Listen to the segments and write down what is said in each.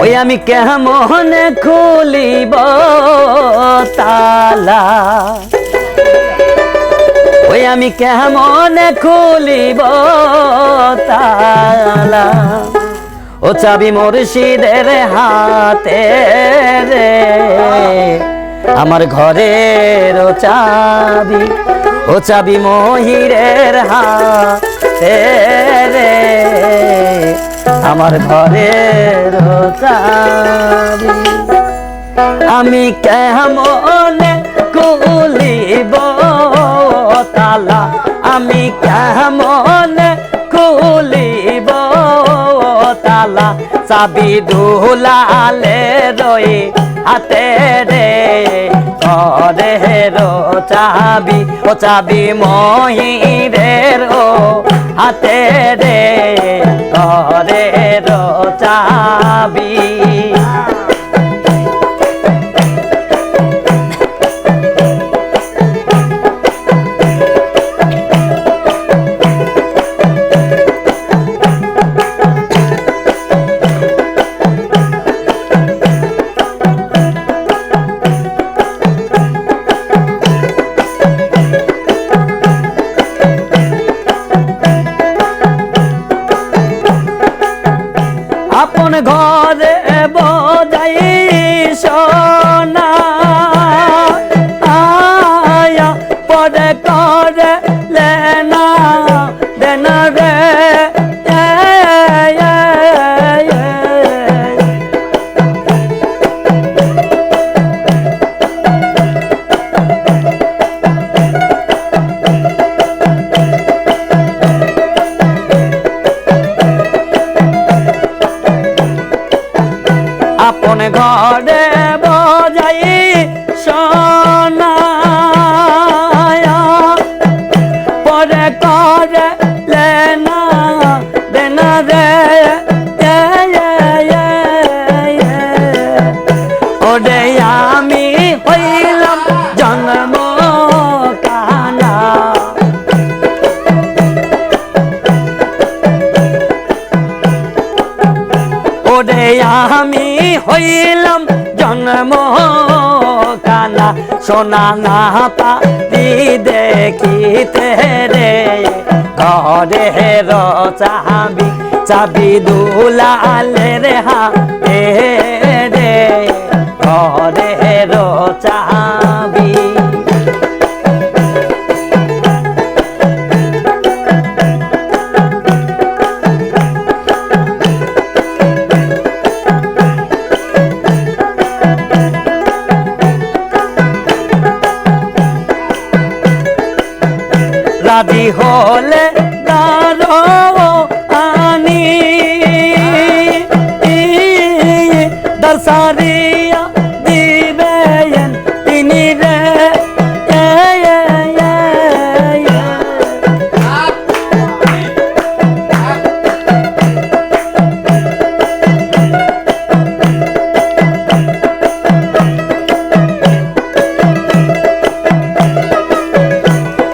ওই আমি কেমন খুলিব তালা, ওই আমি কেমন খুলিব তালা, ও চাবি মুর্শিদের হাতে রে, আমার ঘরের ও চাবি, ও চাবি মহিরের হাতে রে, আমার ঘরের ও চাবি। আমি কেমন খুলিব তালা, আমি কেমন খুলিব তালা, চাবি দুলালে রই হাতে রে, ঘরের চাবি, ও চাবি মহিরের ও হাতে রে, ঘরের চাবি। আপন ঘরে বজাই সোনা আয়া পরে করে লেনা দেনা রে, আপন ঘরে বজাই সোনা পরে করে লেনা দেনা রে, ওরে আমি হইলাম জন্ম কানা, ওরে আমি হইলাম জন্ম কানা, সোনা না পারি দেখিতে রে, ঘরের চাবি, চাবি দুলালের হাতে রে, ঘরের চাবি। রাজি হলে দারো আনি দর্শারিয়া দিবেন তিনি রে,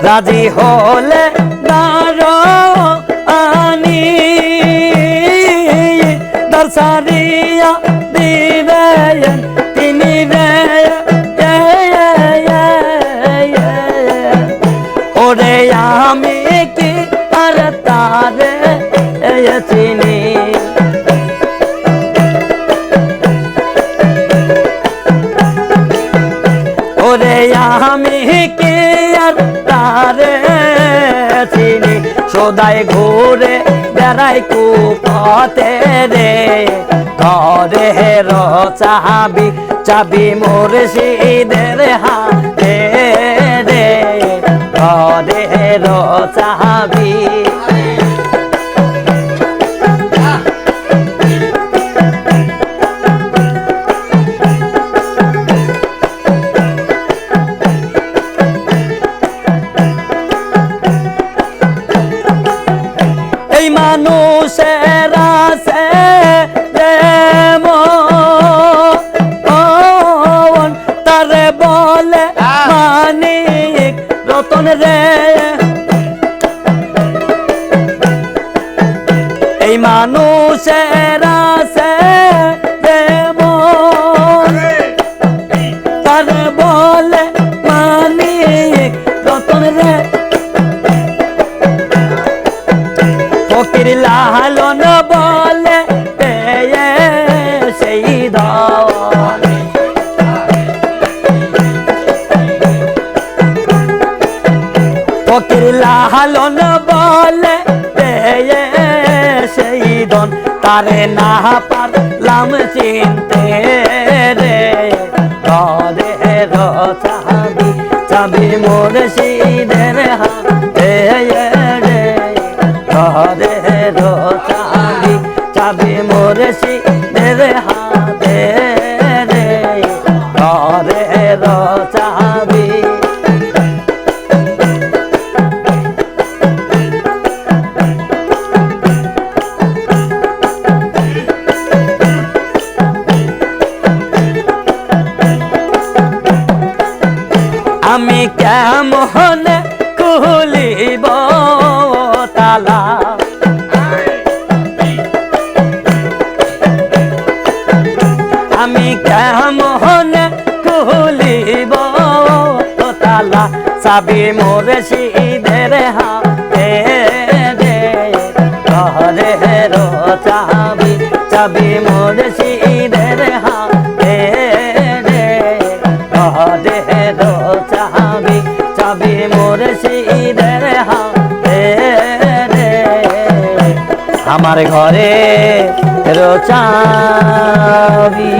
রাজি হলে দারো আনি দর্শারিয়া দিবেন তিনি রে, ওরে আমি কি আর তারে চিনি, ওরে আমি কি আর তারে চিনি, সদাই ঘুরে বেড়াই কুপথে রে, ঘরের চাবি, চাবি মুর্শিদের হাতে রে, ঘরের চাবি। এই মানুষের আছে যেমন তারে বলে মানিক রতন রে, তারে না পারলাম চিনতে রে ঘরের চাবি চাবি মুর্শিদের হাতে রে ঘরের চাবি চাবি মুর্শিদের হাতে রে ঘরের চাবি আমি কেমন খুলিব তালা আমি কেমন খুলিব তালা চাবি মুর্শিদের হাতে রে ঘরের চাবি চাবি মুর্শিদের হাতে রে ঘরের চাবি চাবি মুর্শিদের হাতে রে আমার ঘরে চাবি।